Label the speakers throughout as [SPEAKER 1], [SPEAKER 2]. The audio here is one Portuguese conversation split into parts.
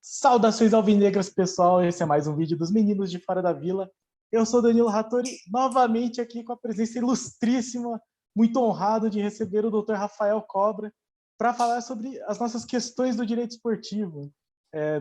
[SPEAKER 1] Saudações alvinegras, pessoal. Esse é mais um vídeo dos Meninos de Fora da Vila. Eu sou Danilo Rattori, novamente aqui com a presença ilustríssima, muito honrado de receber o Dr. Rafael Cobra para falar sobre as nossas questões do direito esportivo.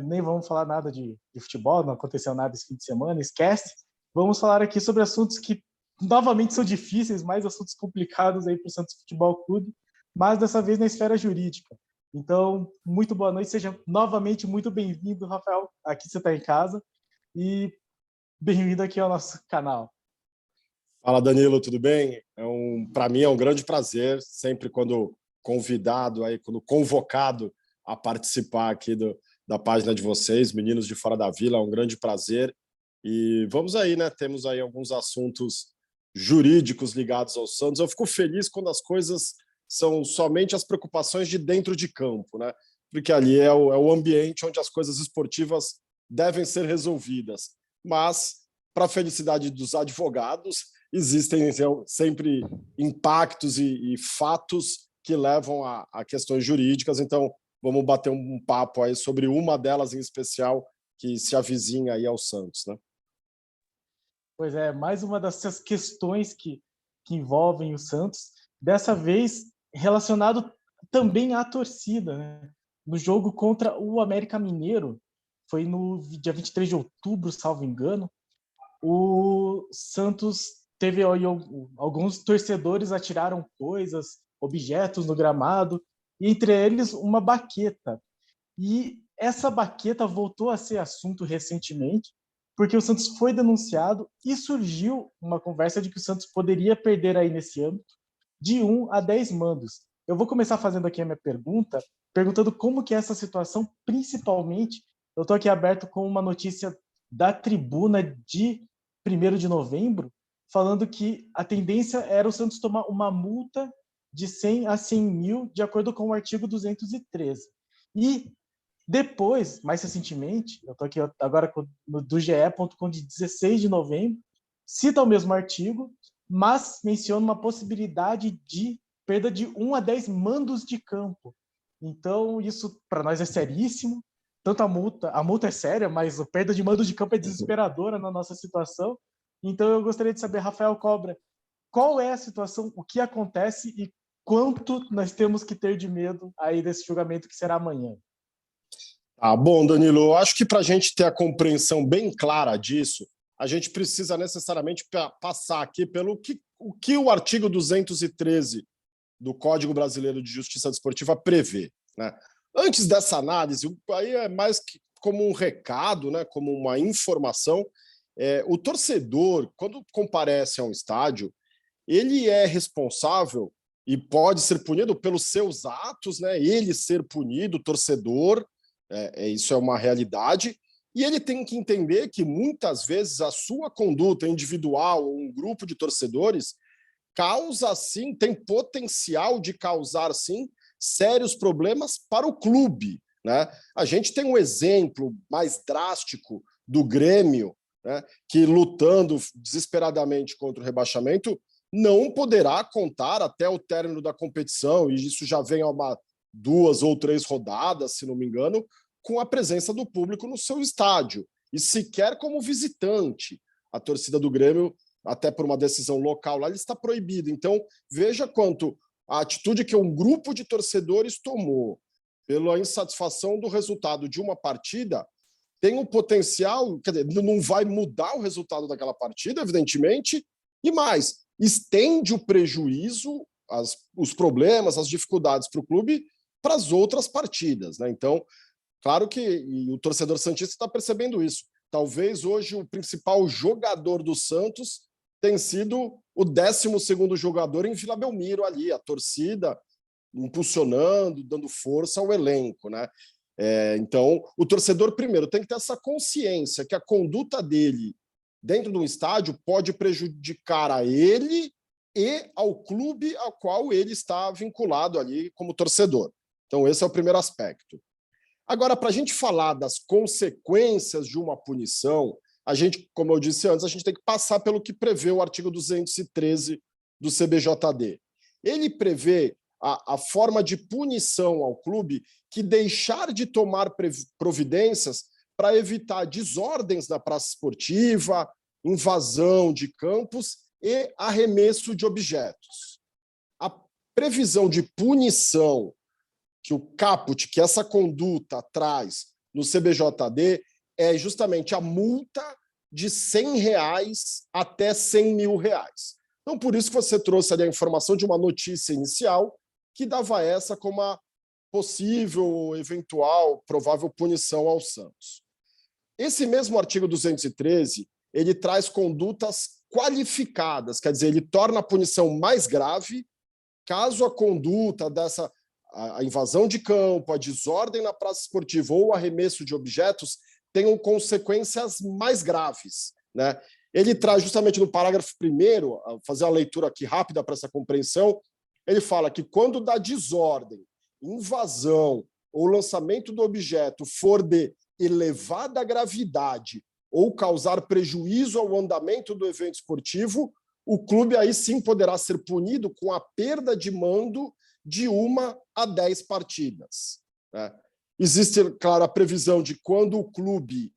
[SPEAKER 1] Nem vamos falar nada de futebol, não aconteceu nada esse fim de semana, esquece. Vamos falar aqui sobre assuntos que novamente são difíceis, mais assuntos complicados aí para o Santos Futebol Clube, mas dessa vez na esfera jurídica. Então, muito boa noite, seja novamente muito bem-vindo, Rafael. Aqui você está em casa e bem-vindo aqui ao nosso canal.
[SPEAKER 2] Fala, Danilo, tudo bem? Para mim é um grande prazer, sempre quando convidado, quando convocado a participar aqui da página de vocês, Meninos de Fora da Vila, é um grande prazer. E vamos aí, né? Temos aí alguns assuntos jurídicos ligados ao Santos. Eu fico feliz quando as coisas são somente as preocupações de dentro de campo, né? Porque ali é o ambiente onde as coisas esportivas devem ser resolvidas. Mas, para a felicidade dos advogados, existem sempre impactos e fatos que levam a questões jurídicas. Então, vamos bater um papo aí sobre uma delas em especial que se avizinha aí ao Santos, né?
[SPEAKER 1] Pois é, mais uma dessas questões que envolvem o Santos, dessa vez relacionado também à torcida, né? No jogo contra o América Mineiro, foi no dia 23 de outubro, salvo engano, o Santos teve alguns torcedores atiraram coisas, objetos no gramado, e entre eles uma baqueta. E essa baqueta voltou a ser assunto recentemente, porque o Santos foi denunciado e surgiu uma conversa de que o Santos poderia perder aí nesse âmbito de 1 a 10 mandos. Eu vou começar fazendo aqui a minha pergunta, perguntando como que é essa situação, principalmente, eu estou aqui aberto com uma notícia da Tribuna de 1º de novembro, falando que a tendência era o Santos tomar uma multa de 100 a 100 mil, de acordo com o artigo 213. E depois, mais recentemente, eu estou aqui agora do GE.com de 16 de novembro, cita o mesmo artigo, mas menciona uma possibilidade de perda de 1 a 10 mandos de campo. Então, isso para nós é seríssimo. Tanto a multa é séria, mas a perda de mandos de campo é desesperadora na nossa situação. Então, eu gostaria de saber, Rafael Cobra, qual é a situação, o que acontece e quanto nós temos que ter de medo aí desse julgamento que será amanhã?
[SPEAKER 2] Bom, Danilo, eu acho que para a gente ter a compreensão bem clara disso, a gente precisa necessariamente passar aqui pelo que o artigo 213 do Código Brasileiro de Justiça Desportiva prevê, né? Antes dessa análise, aí é mais como um recado, né, como uma informação, o torcedor, quando comparece a um estádio, ele é responsável e pode ser punido pelos seus atos, né? Ele ser punido, o torcedor, isso é uma realidade, e ele tem que entender que muitas vezes a sua conduta individual ou um grupo de torcedores causa, sim, tem potencial de causar, sim, sérios problemas para o clube, né? A gente tem um exemplo mais drástico do Grêmio, né, que lutando desesperadamente contra o rebaixamento não poderá contar até o término da competição, e isso já vem há 2 ou 3 rodadas, se não me engano, com a presença do público no seu estádio, e sequer como visitante. A torcida do Grêmio, até por uma decisão local lá, ele está proibido. Então, veja quanto a atitude que um grupo de torcedores tomou pela insatisfação do resultado de uma partida tem um potencial, quer dizer, não vai mudar o resultado daquela partida, evidentemente, e mais, estende o prejuízo, os problemas, as dificuldades para o clube para as outras partidas, né? Então, claro que o torcedor santista está percebendo isso. Talvez hoje o principal jogador do Santos tenha sido o 12º jogador em Vila Belmiro ali, a torcida impulsionando, dando força ao elenco, né? Então, o torcedor, primeiro, tem que ter essa consciência que a conduta dele dentro de um estádio pode prejudicar a ele e ao clube ao qual ele está vinculado ali como torcedor. Então, esse é o primeiro aspecto. Agora, para a gente falar das consequências de uma punição, a gente, como eu disse antes, a gente tem que passar pelo que prevê o artigo 213 do CBJD. Ele prevê a forma de punição ao clube que deixar de tomar providências para evitar desordens na praça esportiva, invasão de campos e arremesso de objetos. A previsão de punição que o caput, que essa conduta traz no CBJD, é justamente a multa de R$100 até R$100.000. Então, por isso que você trouxe ali a informação de uma notícia inicial que dava essa como a possível, eventual, provável punição ao Santos. Esse mesmo artigo 213, ele traz condutas qualificadas, quer dizer, ele torna a punição mais grave caso a conduta dessa a invasão de campo, a desordem na praça esportiva ou o arremesso de objetos tenham consequências mais graves, né? Ele traz justamente no parágrafo 1º, fazer uma leitura aqui rápida para essa compreensão, ele fala que quando da desordem, invasão ou lançamento do objeto for de elevada gravidade ou causar prejuízo ao andamento do evento esportivo, o clube aí sim poderá ser punido com a perda de mando de 1 a 10 partidas. Né? Existe, claro, a previsão de quando o clube,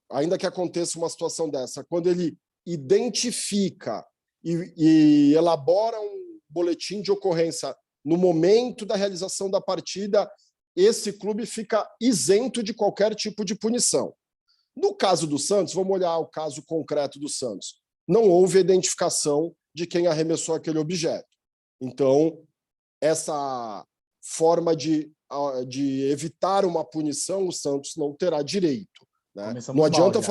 [SPEAKER 2] ainda que aconteça uma situação dessa, quando ele identifica e elabora um boletim de ocorrência no momento da realização da partida, esse clube fica isento de qualquer tipo de punição. No caso do Santos, vamos olhar o caso concreto do Santos. Não houve identificação de quem arremessou aquele objeto. Então, essa forma de evitar uma punição, o Santos não terá direito. Né? Não adianta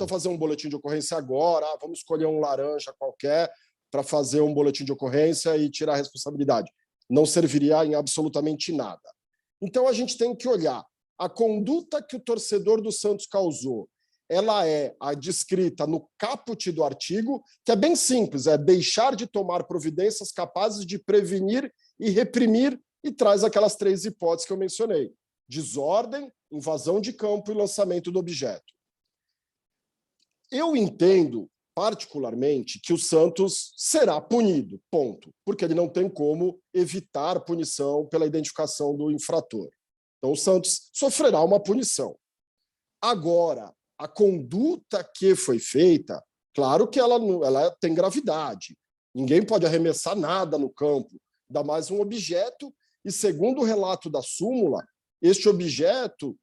[SPEAKER 2] fazer um boletim de ocorrência agora, vamos escolher um laranja qualquer para fazer um boletim de ocorrência e tirar a responsabilidade. Não serviria em absolutamente nada. Então, a gente tem que olhar a conduta que o torcedor do Santos causou. Ela é a descrita no caput do artigo, que é bem simples, é deixar de tomar providências capazes de prevenir e reprimir, e traz aquelas 3 hipóteses que eu mencionei: desordem, invasão de campo e lançamento do objeto. Eu entendo, particularmente, que o Santos será punido, ponto, porque ele não tem como evitar punição pela identificação do infrator. Então, o Santos sofrerá uma punição. Agora, a conduta que foi feita, claro que ela tem gravidade. Ninguém pode arremessar nada no campo, ainda mais um objeto, e segundo o relato da súmula, este objeto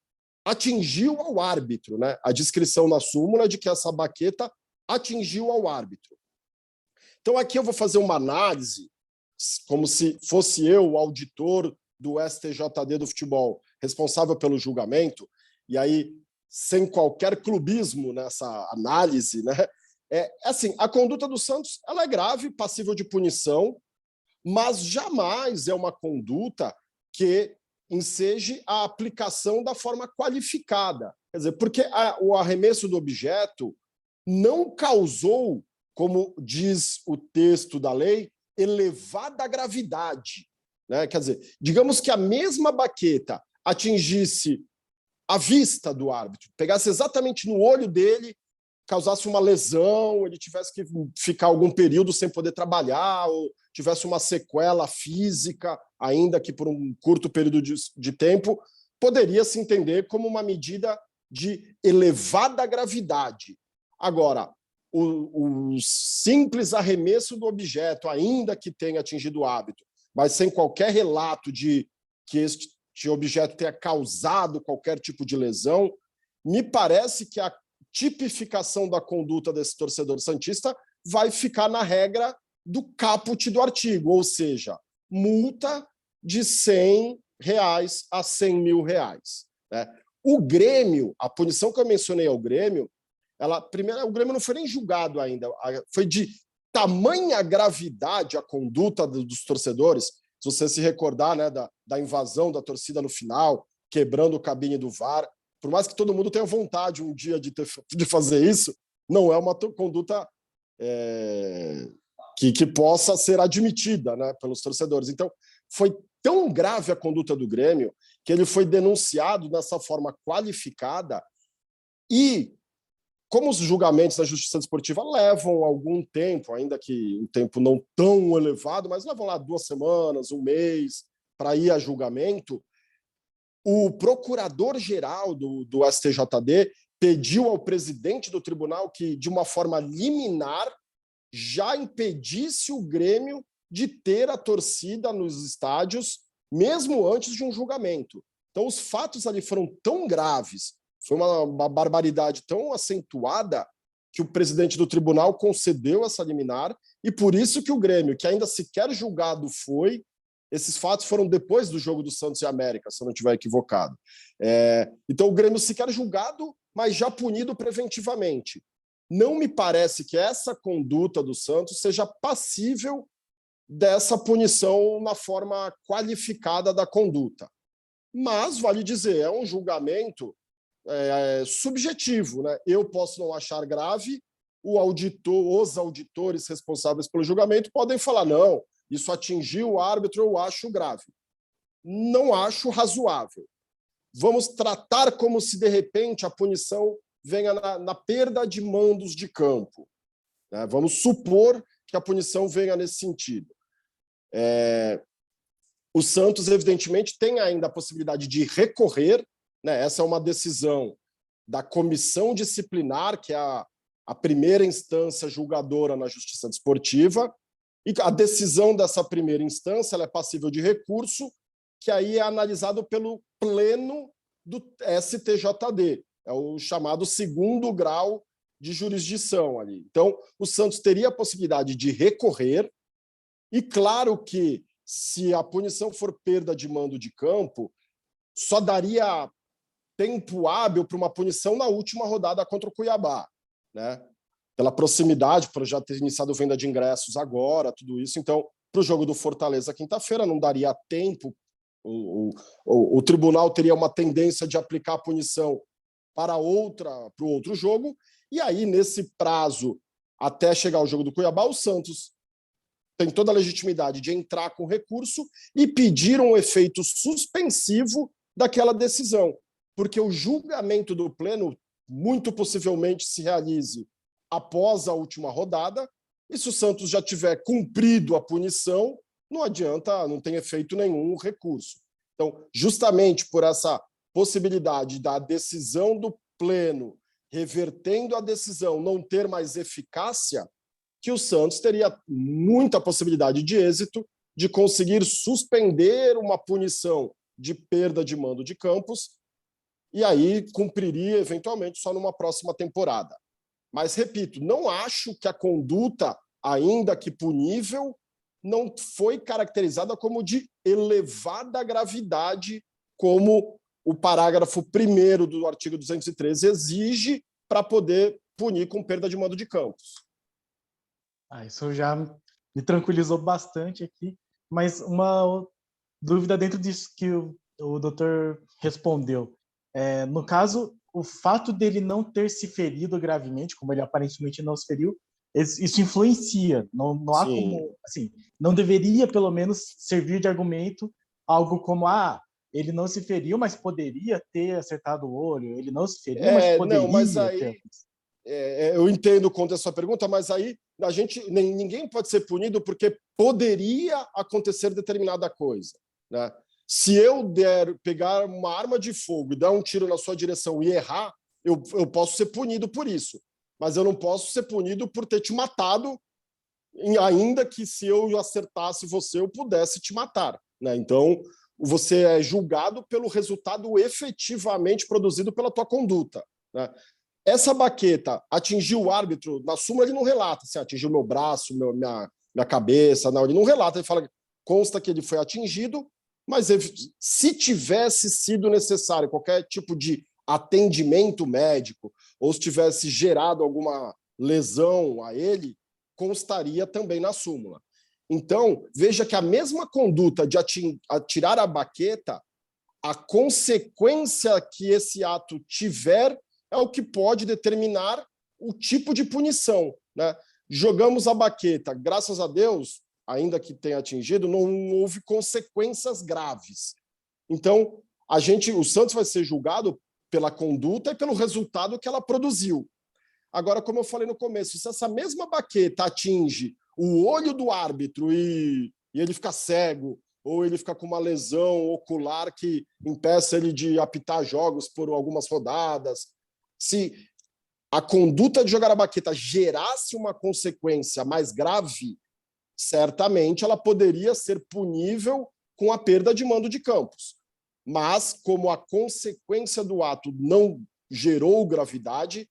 [SPEAKER 2] atingiu ao árbitro, né? A descrição na súmula de que essa baqueta atingiu ao árbitro. Então, aqui eu vou fazer uma análise, como se fosse eu, o auditor do STJD do futebol, responsável pelo julgamento, e aí, sem qualquer clubismo nessa análise, né? Assim, a conduta do Santos ela é grave, passível de punição, mas jamais é uma conduta que enseje a aplicação da forma qualificada. Quer dizer, porque o arremesso do objeto não causou, como diz o texto da lei, elevada gravidade. Né? Quer dizer, digamos que a mesma baqueta atingisse a vista do árbitro, pegasse exatamente no olho dele, causasse uma lesão, ele tivesse que ficar algum período sem poder trabalhar, ou tivesse uma sequela física, ainda que por um curto período de tempo, poderia se entender como uma medida de elevada gravidade. Agora, o simples arremesso do objeto, ainda que tenha atingido o árbitro, mas sem qualquer relato de que este objeto tenha causado qualquer tipo de lesão, me parece que a tipificação da conduta desse torcedor santista vai ficar na regra do caput do artigo, ou seja, multa de R$100 a R$100.000. Né? O Grêmio, a punição que eu mencionei ao Grêmio, primeiro, o Grêmio não foi nem julgado ainda, foi de tamanha gravidade a conduta dos torcedores, se você se recordar, né, da invasão da torcida no final, quebrando o cabine do VAR, por mais que todo mundo tenha vontade um dia de fazer isso, não é uma conduta que possa ser admitida, né, pelos torcedores. Então, foi tão grave a conduta do Grêmio que ele foi denunciado dessa forma qualificada e como os julgamentos da Justiça Desportiva levam algum tempo, ainda que um tempo não tão elevado, mas levam lá 2 semanas, um mês, para ir a julgamento, o procurador-geral do STJD pediu ao presidente do tribunal que, de uma forma liminar, já impedisse o Grêmio de ter a torcida nos estádios, mesmo antes de um julgamento. Então, os fatos ali foram tão graves, foi uma barbaridade tão acentuada, que o presidente do tribunal concedeu essa liminar, e por isso que o Grêmio, que ainda sequer julgado foi, esses fatos foram depois do jogo do Santos e América, se eu não estiver equivocado. Então, o Grêmio sequer julgado, mas já punido preventivamente. Não me parece que essa conduta do Santos seja passível dessa punição na forma qualificada da conduta. Mas, vale dizer, é um julgamento subjetivo, né? Eu posso não achar grave, os auditores responsáveis pelo julgamento podem falar, não, isso atingiu o árbitro, eu acho grave. Não acho razoável. Vamos tratar como se, de repente, a punição venha na perda de mandos de campo, né? Vamos supor que a punição venha nesse sentido. O Santos, evidentemente, tem ainda a possibilidade de recorrer, né? Essa é uma decisão da comissão disciplinar, que é a primeira instância julgadora na Justiça Desportiva, e a decisão dessa primeira instância ela é passível de recurso, que aí é analisado pelo pleno do STJD, é o chamado segundo grau de jurisdição ali. Então, o Santos teria a possibilidade de recorrer, e claro que, se a punição for perda de mando de campo, só daria tempo hábil para uma punição na última rodada contra o Cuiabá, né? Pela proximidade, por já ter iniciado venda de ingressos agora, tudo isso. Então, para o jogo do Fortaleza quinta-feira, não daria tempo. O tribunal teria uma tendência de aplicar a punição para o outro jogo, e aí, nesse prazo, até chegar ao jogo do Cuiabá, o Santos tem toda a legitimidade de entrar com recurso e pedir um efeito suspensivo daquela decisão, porque o julgamento do pleno muito possivelmente se realize após a última rodada, e se o Santos já tiver cumprido a punição, não adianta, não tem efeito nenhum o recurso. Então, justamente por essa possibilidade da decisão do pleno revertendo a decisão não ter mais eficácia, que o Santos teria muita possibilidade de êxito de conseguir suspender uma punição de perda de mando de campos, e aí cumpriria eventualmente só numa próxima temporada. Mas, repito, não acho que a conduta, ainda que punível, não foi caracterizada como de elevada gravidade, como o parágrafo 1º do artigo 213 exige para poder punir com perda de mando de campos.
[SPEAKER 1] Isso já me tranquilizou bastante aqui, mas uma dúvida dentro disso que o doutor respondeu. No caso, o fato dele não ter se ferido gravemente, como ele aparentemente não se feriu, isso influencia. Não há como, assim, não deveria pelo menos servir de argumento algo como ele não se feriu, mas poderia ter acertado o olho, ele não se feriu, mas poderia
[SPEAKER 2] não, mas aí,
[SPEAKER 1] ter.
[SPEAKER 2] Eu entendo o contexto da sua pergunta, mas aí ninguém pode ser punido porque poderia acontecer determinada coisa, né? Se eu pegar uma arma de fogo e dar um tiro na sua direção e errar, eu posso ser punido por isso. Mas eu não posso ser punido por ter te matado, ainda que se eu acertasse você, eu pudesse te matar, né? Então, você é julgado pelo resultado efetivamente produzido pela tua conduta, né? Essa baqueta atingiu o árbitro, na súmula ele não relata se atingiu meu braço, minha cabeça, não, ele não relata, ele fala, consta que ele foi atingido, mas se tivesse sido necessário qualquer tipo de atendimento médico, ou se tivesse gerado alguma lesão a ele, constaria também na súmula. Então, veja que a mesma conduta de atirar a baqueta, a consequência que esse ato tiver é o que pode determinar o tipo de punição, né? Jogamos a baqueta, graças a Deus, ainda que tenha atingido, não houve consequências graves. Então, o Santos vai ser julgado pela conduta e pelo resultado que ela produziu. Agora, como eu falei no começo, se essa mesma baqueta atinge o olho do árbitro e ele fica cego, ou ele fica com uma lesão ocular que impeça ele de apitar jogos por algumas rodadas, se a conduta de jogar a baqueta gerasse uma consequência mais grave, certamente ela poderia ser punível com a perda de mando de campos. Mas, como a consequência do ato não gerou gravidade,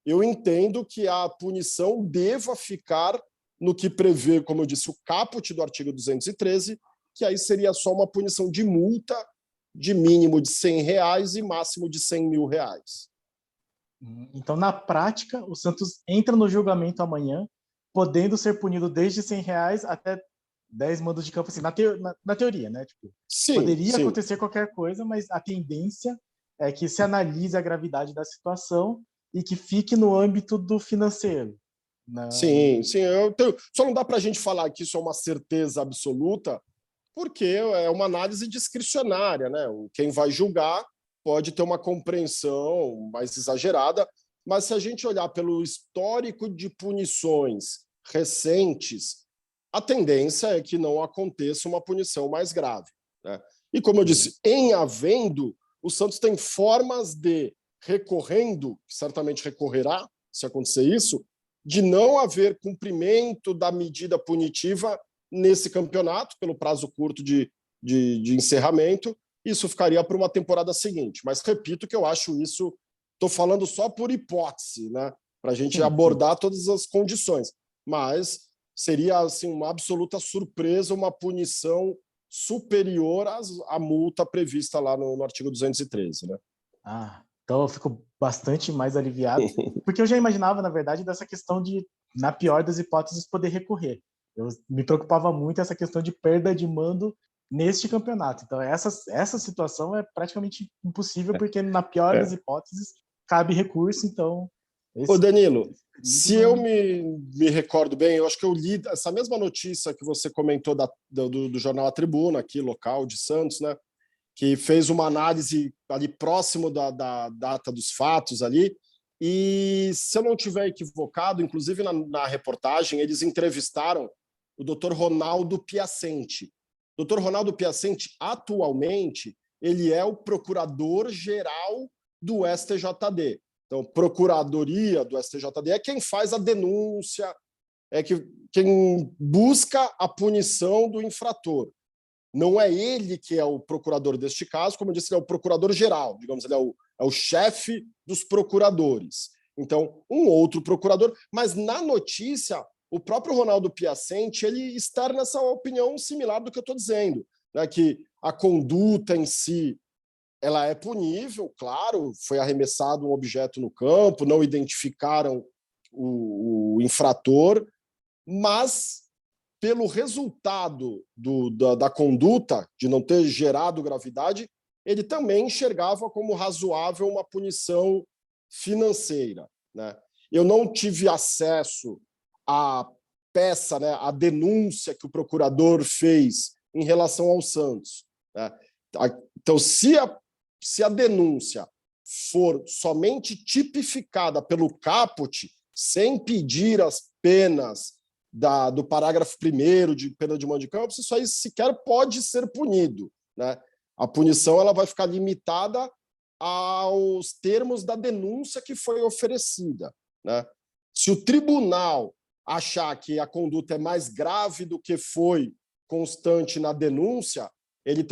[SPEAKER 2] eu entendo que a punição deva ficar no que prevê, como eu disse, o caput do artigo 213, que aí seria só uma punição de multa de mínimo de R$ 100 e máximo de R$ 100.000.
[SPEAKER 1] Então, na prática, o Santos entra no julgamento amanhã, podendo ser punido desde R$ 100 até 10 mandos de campo, assim, na teoria, né? Tipo,
[SPEAKER 2] Sim,
[SPEAKER 1] poderia
[SPEAKER 2] sim.
[SPEAKER 1] acontecer qualquer coisa, mas a tendência é que se analise a gravidade da situação e que fique no âmbito do financeiro.
[SPEAKER 2] Sim. Só não dá para a gente falar que isso é uma certeza absoluta, porque é uma análise discricionária, né? Quem vai julgar pode ter uma compreensão mais exagerada, mas se a gente olhar pelo histórico de punições recentes, a tendência é que não aconteça uma punição mais grave, né? E como eu disse, em havendo, o Santos tem formas de, recorrendo, certamente recorrerá, se acontecer isso, de não haver cumprimento da medida punitiva nesse campeonato, pelo prazo curto de encerramento. Isso ficaria para uma temporada seguinte. Mas repito que eu acho isso, estou falando só por hipótese, né? Para a gente abordar todas as condições. Mas seria assim, uma absoluta surpresa, uma punição superior à multa prevista lá no artigo 213, né?
[SPEAKER 1] Então eu fico bastante mais aliviado, porque eu já imaginava, na verdade, dessa questão de, na pior das hipóteses, poder recorrer. Eu me preocupava muito essa questão de perda de mando neste campeonato. Então essa situação é praticamente impossível, porque na pior das hipóteses cabe recurso, então...
[SPEAKER 2] Ô Danilo, se eu me recordo bem, eu acho que eu li essa mesma notícia que você comentou do jornal A Tribuna, aqui local de Santos, né? Que fez uma análise ali próximo da data dos fatos ali, e se eu não estiver equivocado, inclusive na reportagem, eles entrevistaram o Dr. Ronaldo Piacenti. O Dr. Ronaldo Piacenti, atualmente, ele é o procurador-geral do STJD. Então, procuradoria do STJD é quem faz a denúncia, é quem busca a punição do infrator. Não é ele que é o procurador deste caso, como eu disse, ele é o procurador-geral, digamos, ele é o chefe dos procuradores. Então, um outro procurador, mas na notícia, o próprio Ronaldo Piacenti, ele externa essa opinião similar do que eu estou dizendo, né, que a conduta em si, ela é punível, claro, foi arremessado um objeto no campo, não identificaram o infrator, mas pelo resultado da conduta, de não ter gerado gravidade, ele também enxergava como razoável uma punição financeira, né? Eu não tive acesso à peça, né, à denúncia que o procurador fez em relação ao Santos, né? Então, se a denúncia for somente tipificada pelo caput, sem pedir as penas do parágrafo 1º de pena de mando de campos, isso aí sequer pode ser punido, né? A punição ela vai ficar limitada aos termos da denúncia que foi oferecida, né? Se o tribunal achar que a conduta é mais grave do que foi constante na denúncia, ele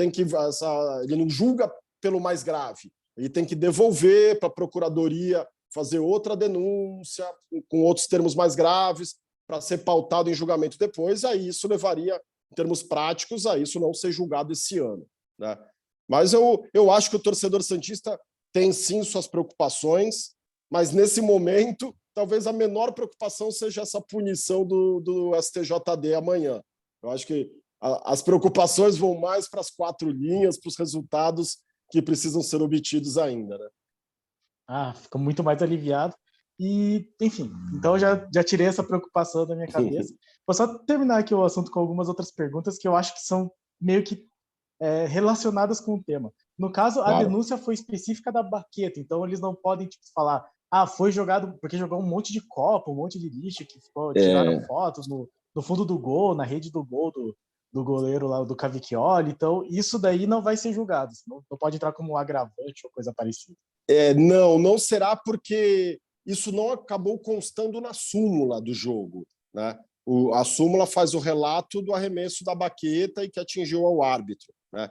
[SPEAKER 2] não julga pelo mais grave, ele tem que devolver para a procuradoria fazer outra denúncia com outros termos mais graves, para ser pautado em julgamento depois, aí isso levaria, em termos práticos, a isso não ser julgado esse ano, né? Mas eu acho que o torcedor santista tem, sim, suas preocupações, mas, nesse momento, talvez a menor preocupação seja essa punição do STJD amanhã. Eu acho que as preocupações vão mais para as 4 linhas, para os resultados que precisam ser obtidos ainda, né?
[SPEAKER 1] Fico muito mais aliviado. E, enfim, então eu já tirei essa preocupação da minha cabeça. Vou só terminar aqui o assunto com algumas outras perguntas que eu acho que são meio que relacionadas com o tema. No caso, a denúncia foi específica da baqueta, então eles não podem falar foi jogado porque jogou um monte de copo, um monte de lixo, que tiraram
[SPEAKER 2] É,
[SPEAKER 1] fotos no fundo do gol, na rede do gol do goleiro lá, do Cavicchioli. Então, isso daí não vai ser julgado. Não pode entrar como um agravante ou coisa parecida.
[SPEAKER 2] não, não será porque isso não acabou constando na súmula do jogo, né? A súmula faz o relato do arremesso da baqueta e que atingiu ao árbitro, né?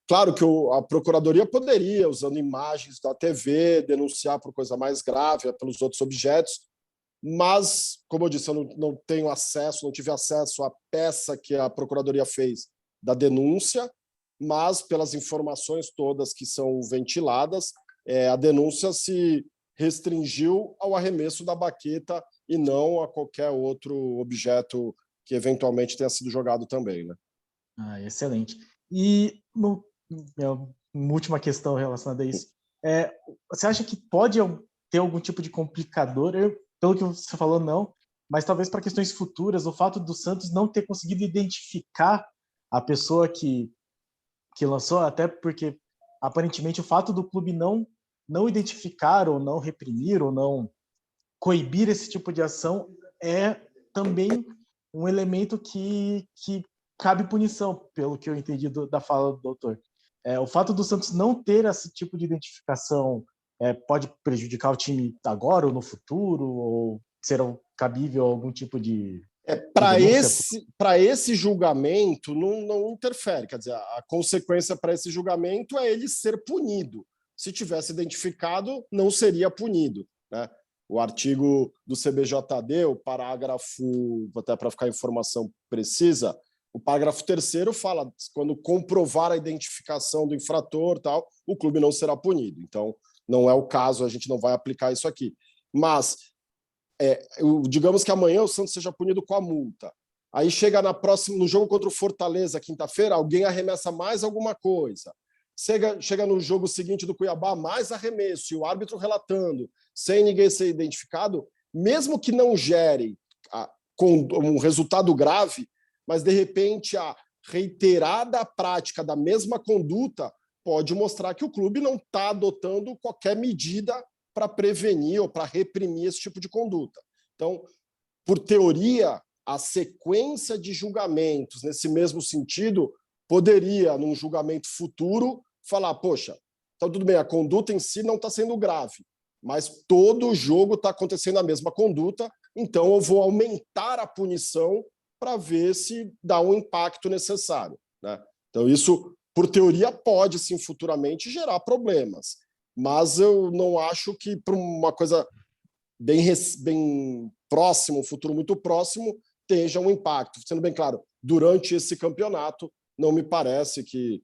[SPEAKER 2] Claro que a Procuradoria poderia, usando imagens da TV, denunciar por coisa mais grave, pelos outros objetos, mas, como eu disse, eu não tenho acesso, não tive acesso à peça que a Procuradoria fez da denúncia, mas pelas informações todas que são ventiladas, a denúncia se restringiu ao arremesso da baqueta e não a qualquer outro objeto que eventualmente tenha sido jogado também, né?
[SPEAKER 1] Excelente. E uma última questão relacionada a isso. Você acha que pode ter algum tipo de complicador? Pelo que você falou, não, mas talvez para questões futuras, o fato do Santos não ter conseguido identificar a pessoa que lançou, até porque aparentemente o fato do clube não identificar ou não reprimir ou não coibir esse tipo de ação é também um elemento que cabe punição, pelo que eu entendi da fala do doutor. O fato do Santos não ter esse tipo de identificação pode prejudicar o time agora ou no futuro, ou será cabível algum tipo de
[SPEAKER 2] Para
[SPEAKER 1] denúncia?
[SPEAKER 2] esse julgamento, não interfere. Quer dizer, a consequência para esse julgamento é ele ser punido. Se tivesse identificado, não seria punido, né? O artigo do CBJD, o parágrafo, até para ficar a informação precisa, o parágrafo 3º fala quando comprovar a identificação do infrator, tal, o clube não será punido. Então, não é o caso, a gente não vai aplicar isso aqui. Mas digamos que amanhã o Santos seja punido com a multa. Aí chega no jogo contra o Fortaleza, quinta-feira, alguém arremessa mais alguma coisa. Chega no jogo seguinte do Cuiabá, mais arremesso, e o árbitro relatando, sem ninguém ser identificado, mesmo que não gere com um resultado grave, mas de repente a reiterada prática da mesma conduta pode mostrar que o clube não está adotando qualquer medida para prevenir ou para reprimir esse tipo de conduta. Então, por teoria, a sequência de julgamentos nesse mesmo sentido poderia, num julgamento futuro, falar, poxa, então tudo bem, a conduta em si não está sendo grave, mas todo o jogo está acontecendo a mesma conduta, então eu vou aumentar a punição para ver se dá um impacto necessário, né? Então isso, por teoria, pode sim futuramente gerar problemas, mas eu não acho que para uma coisa bem próximo, um futuro muito próximo, tenha um impacto. Sendo bem claro, durante esse campeonato, não me parece que,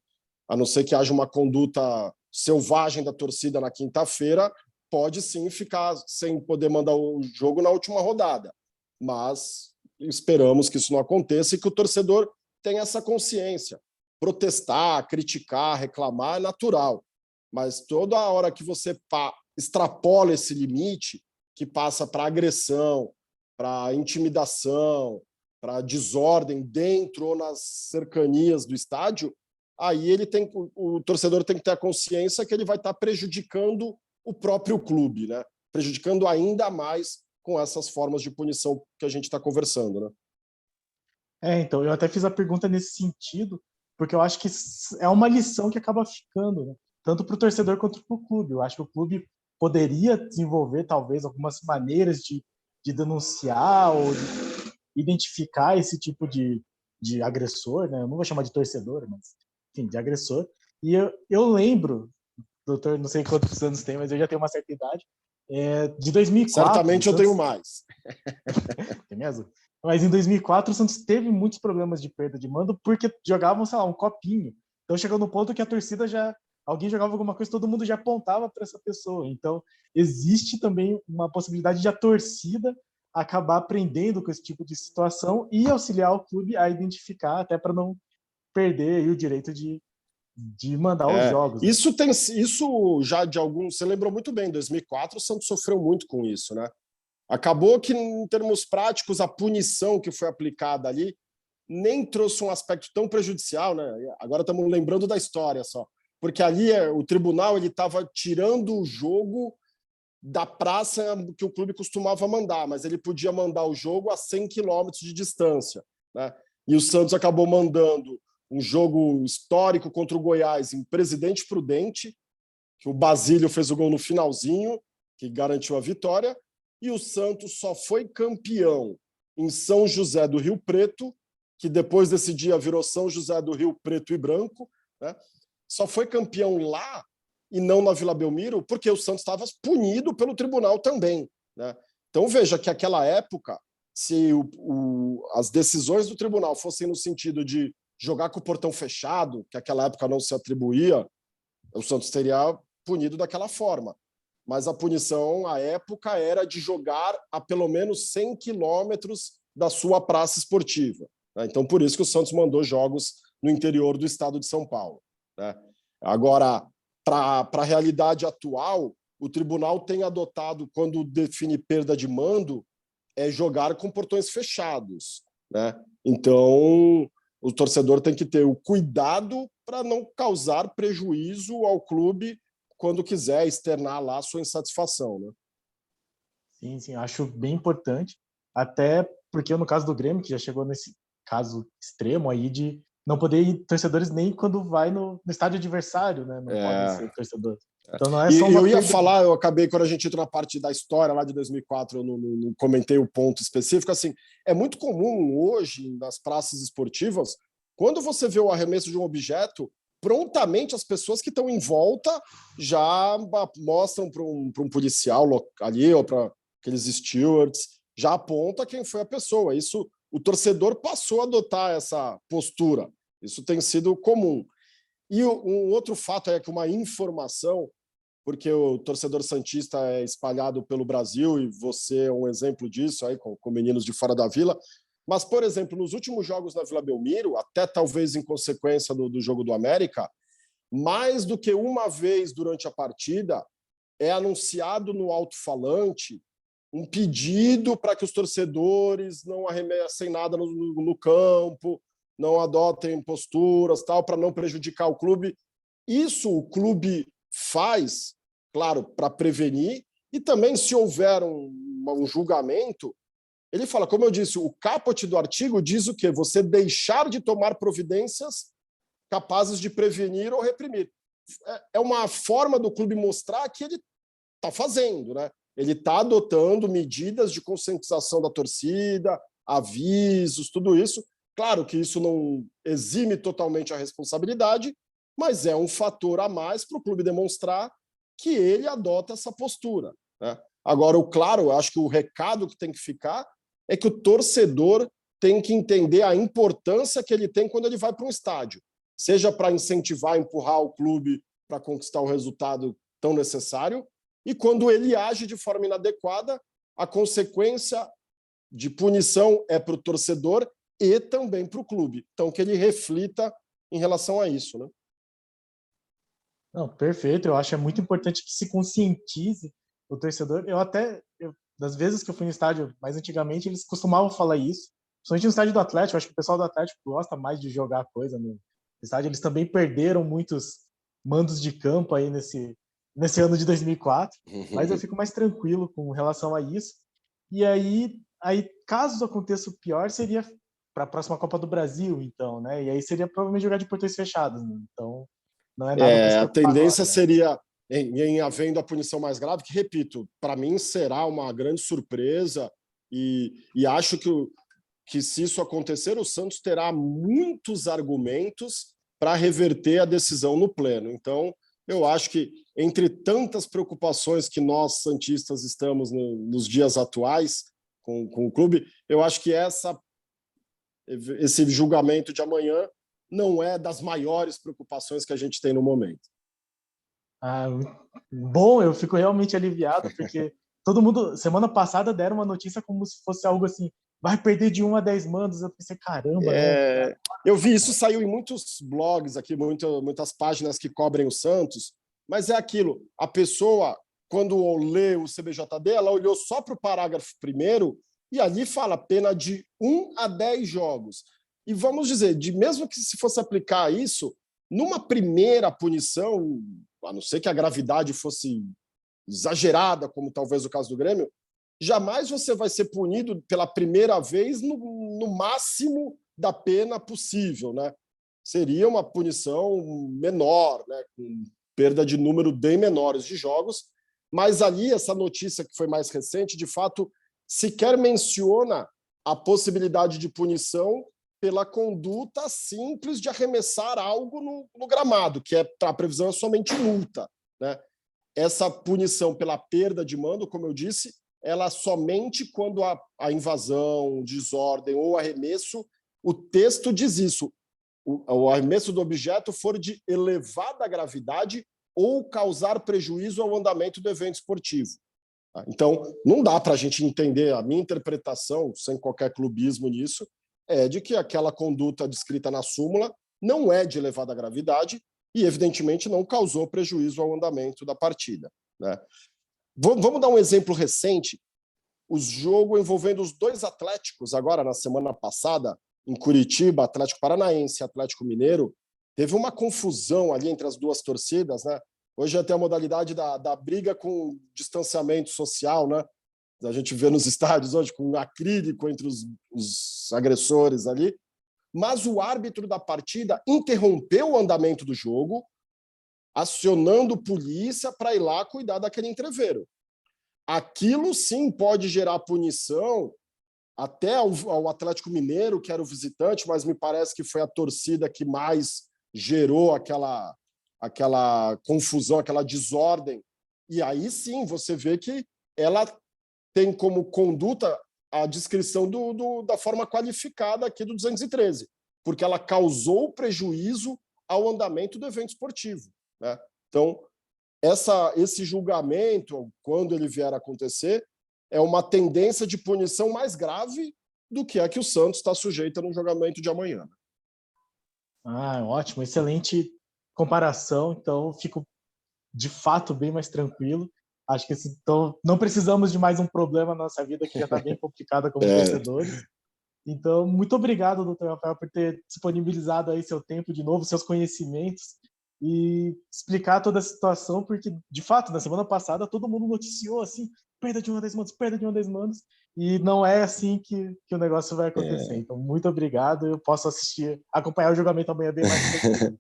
[SPEAKER 2] a não ser que haja uma conduta selvagem da torcida na quinta-feira, pode sim ficar sem poder mandar o jogo na última rodada. Mas esperamos que isso não aconteça e que o torcedor tenha essa consciência. Protestar, criticar, reclamar é natural, mas toda a hora que você extrapola esse limite, que passa para agressão, para intimidação, para desordem dentro ou nas cercanias do estádio, aí o torcedor tem que ter a consciência que ele vai estar prejudicando o próprio clube, né? Prejudicando ainda mais com essas formas de punição que a gente está conversando, né?
[SPEAKER 1] Então, eu até fiz a pergunta nesse sentido, porque eu acho que é uma lição que acaba ficando, né? Tanto para o torcedor quanto para o clube. Eu acho que o clube poderia desenvolver, talvez, algumas maneiras de denunciar ou de identificar esse tipo de agressor, né? Eu não vou chamar de torcedor, mas, enfim, de agressor. E eu lembro, doutor, não sei quantos anos tem, mas eu já tenho uma certa idade, de 2004, o
[SPEAKER 2] Certamente eu
[SPEAKER 1] Santos...
[SPEAKER 2] tenho mais.
[SPEAKER 1] Tem mesmo? Mas em 2004 o Santos teve muitos problemas de perda de mando porque jogavam, sei lá, um copinho. Então chegou no ponto que a torcida já... Alguém jogava alguma coisa, todo mundo já apontava para essa pessoa. Então existe também uma possibilidade de a torcida acabar aprendendo com esse tipo de situação e auxiliar o clube a identificar, até para não perder o direito de mandar os jogos, né?
[SPEAKER 2] Isso já de alguns... Você lembrou muito bem, em 2004 o Santos sofreu muito com isso, né? Acabou que, em termos práticos, a punição que foi aplicada ali nem trouxe um aspecto tão prejudicial, né? Agora estamos lembrando da história só, porque ali o tribunal ele estava tirando o jogo da praça que o clube costumava mandar, mas ele podia mandar o jogo a 100 quilômetros de distância, né? E o Santos acabou mandando um jogo histórico contra o Goiás em Presidente Prudente, que o Basílio fez o gol no finalzinho, que garantiu a vitória, e o Santos só foi campeão em São José do Rio Preto, que depois desse dia virou São José do Rio Preto e Branco, né? Só foi campeão lá e não na Vila Belmiro, porque o Santos estava punido pelo tribunal também, né? Então veja que naquela época, se as decisões do tribunal fossem no sentido de jogar com o portão fechado, que naquela época não se atribuía, o Santos teria punido daquela forma. Mas a punição, à época, era de jogar a pelo menos 100 quilômetros da sua praça esportiva, né? Então, por isso que o Santos mandou jogos no interior do estado de São Paulo, né? Agora, para a realidade atual, o tribunal tem adotado, quando define perda de mando, jogar com portões fechados, né? Então, o torcedor tem que ter o cuidado para não causar prejuízo ao clube quando quiser externar lá a sua insatisfação, né?
[SPEAKER 1] Sim, sim, acho bem importante, até porque no caso do Grêmio, que já chegou nesse caso extremo aí de não poder ir torcedores nem quando vai no estádio adversário, né? Não podem ser torcedores. Então não é só
[SPEAKER 2] E
[SPEAKER 1] uma
[SPEAKER 2] eu ia
[SPEAKER 1] perda...
[SPEAKER 2] falar, eu acabei, quando a gente entrou na parte da história lá de 2004, eu não comentei o ponto específico, assim, é muito comum hoje nas praças esportivas, quando você vê o arremesso de um objeto, prontamente as pessoas que estão em volta já mostram para um policial ali, ou para aqueles stewards, já aponta quem foi a pessoa. Isso, o torcedor passou a adotar essa postura. Isso tem sido comum. E um outro fato é que uma informação, porque o torcedor santista é espalhado pelo Brasil e você é um exemplo disso aí com meninos de fora da Vila. Mas, por exemplo, nos últimos jogos na Vila Belmiro, até talvez em consequência do jogo do América, mais do que uma vez durante a partida, é anunciado no alto-falante um pedido para que os torcedores não arremessem nada no campo, não adotem posturas, tal, para não prejudicar o clube. Isso o clube faz, claro, para prevenir, e também, se houver um julgamento, ele fala, como eu disse, o caput do artigo diz o quê? Você deixar de tomar providências capazes de prevenir ou reprimir. É uma forma do clube mostrar que ele está fazendo, né? Ele está adotando medidas de conscientização da torcida, avisos, tudo isso. Claro que isso não exime totalmente a responsabilidade, mas é um fator a mais para o clube demonstrar que ele adota essa postura, né? Agora, claro, eu acho que o recado que tem que ficar é que o torcedor tem que entender a importância que ele tem quando ele vai para um estádio, seja para incentivar, empurrar o clube para conquistar o resultado tão necessário, e quando ele age de forma inadequada, a consequência de punição é para o torcedor e também para o clube. Então, que ele reflita em relação a isso, né?
[SPEAKER 1] Não, perfeito. Eu acho muito importante que se conscientize o torcedor. Das vezes que eu fui no estádio, mais antigamente, eles costumavam falar isso. Principalmente no estádio do Atlético, eu acho que o pessoal do Atlético gosta mais de jogar coisa no estádio. Eles também perderam muitos mandos de campo aí nesse ano de 2004, mas eu fico mais tranquilo com relação a isso. E aí caso aconteça o pior, seria para a próxima Copa do Brasil, então, né? E aí seria provavelmente jogar de portões fechados, né? Então, não é nada para se
[SPEAKER 2] A
[SPEAKER 1] preocupar
[SPEAKER 2] tendência
[SPEAKER 1] agora, né?
[SPEAKER 2] seria, em havendo a punição mais grave, que, repito, para mim será uma grande surpresa, e acho que se isso acontecer, o Santos terá muitos argumentos para reverter a decisão no pleno. Então, eu acho que, entre tantas preocupações que nós, santistas, estamos nos dias atuais com o clube, eu acho que esse julgamento de amanhã não é das maiores preocupações que a gente tem no momento.
[SPEAKER 1] Ah, bom, eu fico realmente aliviado, porque todo mundo, semana passada, deram uma notícia como se fosse algo assim, vai perder de 1 a 10 mandos. Eu pensei, caramba, né?
[SPEAKER 2] Eu vi isso, saiu em muitos blogs aqui, muitas páginas que cobrem o Santos, mas é aquilo, a pessoa, quando lê o CBJD, ela olhou só para o parágrafo primeiro e ali fala pena de 1 a 10 jogos. E vamos dizer, mesmo que se fosse aplicar isso, numa primeira punição, a não ser que a gravidade fosse exagerada, como talvez o caso do Grêmio, jamais você vai ser punido pela primeira vez no máximo da pena possível, né? Seria uma punição menor, né? Com perda de número bem menores de jogos, mas ali essa notícia que foi mais recente, de fato, sequer menciona a possibilidade de punição pela conduta simples de arremessar algo no gramado, que a previsão é somente multa, né? Essa punição pela perda de mando, como eu disse, ela somente quando a invasão, desordem ou arremesso, o texto diz isso, o arremesso do objeto for de elevada gravidade ou causar prejuízo ao andamento do evento esportivo. Então, não dá para a gente entender, a minha interpretação, sem qualquer clubismo nisso, é de que aquela conduta descrita na súmula não é de elevada gravidade e, evidentemente, não causou prejuízo ao andamento da partida, né? Vamos dar um exemplo recente. O jogo envolvendo os dois Atléticos, agora na semana passada, em Curitiba, Atlético Paranaense e Atlético Mineiro, teve uma confusão ali entre as duas torcidas, né? Hoje até a modalidade da briga com distanciamento social, né? A gente vê nos estádios hoje com um acrílico entre os agressores ali. Mas o árbitro da partida interrompeu o andamento do jogo, acionando polícia para ir lá cuidar daquele entrevero. Aquilo sim pode gerar punição até ao Atlético Mineiro, que era o visitante, mas me parece que foi a torcida que mais gerou aquela confusão, aquela desordem. E aí sim você vê que ela tem como conduta a descrição da forma qualificada aqui do 213, porque ela causou prejuízo ao andamento do evento esportivo, né? Então, esse julgamento, quando ele vier a acontecer, é uma tendência de punição mais grave do que a que o Santos está sujeita no julgamento de amanhã.
[SPEAKER 1] Ótimo, excelente comparação. Então, fico de fato bem mais tranquilo. Acho que então, não precisamos de mais um problema na nossa vida, que já está bem complicada como torcedores. Então, muito obrigado, doutor Rafael, por ter disponibilizado aí seu tempo de novo, seus conhecimentos, e explicar toda a situação, porque, de fato, na semana passada, todo mundo noticiou, assim, perda de uma das manos, e não é assim que o negócio vai acontecer. Então, muito obrigado, eu posso acompanhar o julgamento amanhã bem mais tranquilo.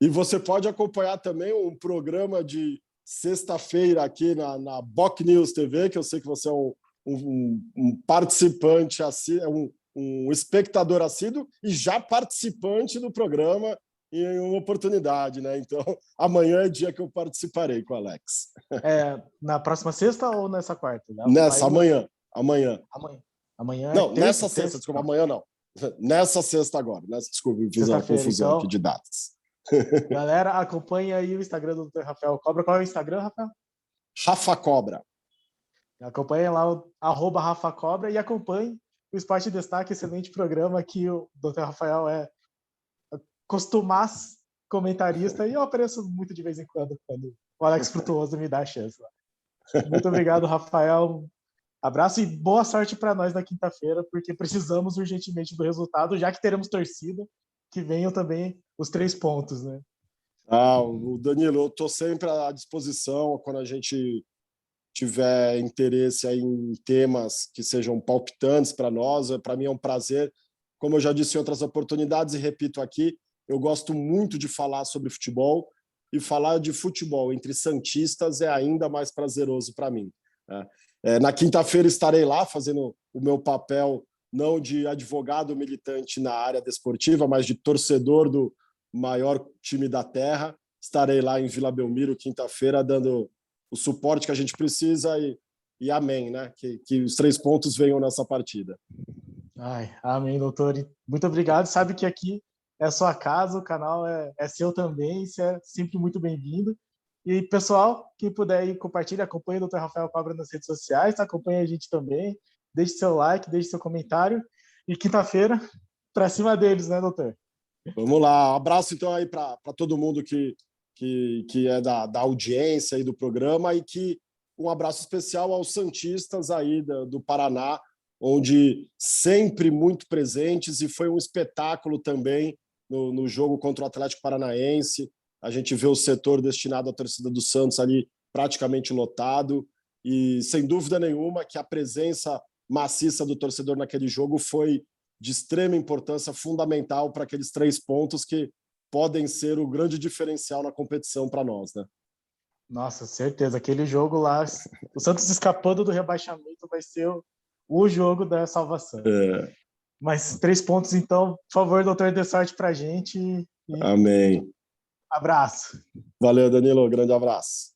[SPEAKER 2] E você pode acompanhar também um programa de sexta-feira aqui na Boc News TV, que eu sei que você é um participante, um espectador assíduo e já participante do programa em uma oportunidade, né? Então, amanhã é dia que eu participarei com o Alex.
[SPEAKER 1] Na próxima sexta ou nessa quarta?
[SPEAKER 2] Amanhã.
[SPEAKER 1] Amanhã
[SPEAKER 2] não, nessa sexta, desculpa, amanhã não. Nessa sexta agora. Desculpa, fiz uma confusão
[SPEAKER 1] então,
[SPEAKER 2] aqui de datas.
[SPEAKER 1] Galera, acompanhe aí o Instagram do Dr. Rafael Cobra. Qual é o Instagram, Rafael?
[SPEAKER 2] Rafa Cobra.
[SPEAKER 1] Acompanhe lá o @Rafa Cobra e acompanhe o Esporte em Destaque, excelente programa que o Dr. Rafael é costumaz comentarista e eu apareço muito de vez em quando o Alex Frutuoso me dá a chance. Muito obrigado, Rafael. Abraço e boa sorte para nós na quinta-feira, porque precisamos urgentemente do resultado, já que teremos torcida, que venham também os 3 pontos, né?
[SPEAKER 2] O Danilo, eu estou sempre à disposição quando a gente tiver interesse aí em temas que sejam palpitantes para nós. Para mim é um prazer. Como eu já disse em outras oportunidades e repito aqui, eu gosto muito de falar sobre futebol e falar de futebol entre santistas é ainda mais prazeroso para mim, né? Na quinta-feira estarei lá fazendo o meu papel não de advogado militante na área desportiva, mas de torcedor do maior time da terra. Estarei lá em Vila Belmiro quinta-feira dando o suporte que a gente precisa e amém, né? Que os 3 pontos venham nessa partida.
[SPEAKER 1] Amém, doutor. Muito obrigado. Sabe que aqui é a sua casa, o canal é seu também, você é sempre muito bem-vindo. E, pessoal, quem puder aí, compartilha, acompanhe o Dr. Rafael Cobra nas redes sociais, acompanhe a gente também, deixe seu like, deixe seu comentário. E quinta-feira, para cima deles, né, doutor?
[SPEAKER 2] Vamos lá. Um abraço, então, aí para todo mundo que é da audiência aí do programa e um abraço especial aos santistas aí do Paraná, onde sempre muito presentes, e foi um espetáculo também no jogo contra o Atlético Paranaense. A gente vê o setor destinado à torcida do Santos ali praticamente lotado, e sem dúvida nenhuma que a presença maciça do torcedor naquele jogo foi de extrema importância, fundamental para aqueles 3 pontos que podem ser o grande diferencial na competição para nós, né?
[SPEAKER 1] Nossa, certeza. Aquele jogo lá, o Santos escapando do rebaixamento vai ser o jogo da salvação. Mas 3 pontos, então, por favor, doutor, dê sorte pra gente.
[SPEAKER 2] Amém.
[SPEAKER 1] Abraço.
[SPEAKER 2] Valeu, Danilo. Grande abraço.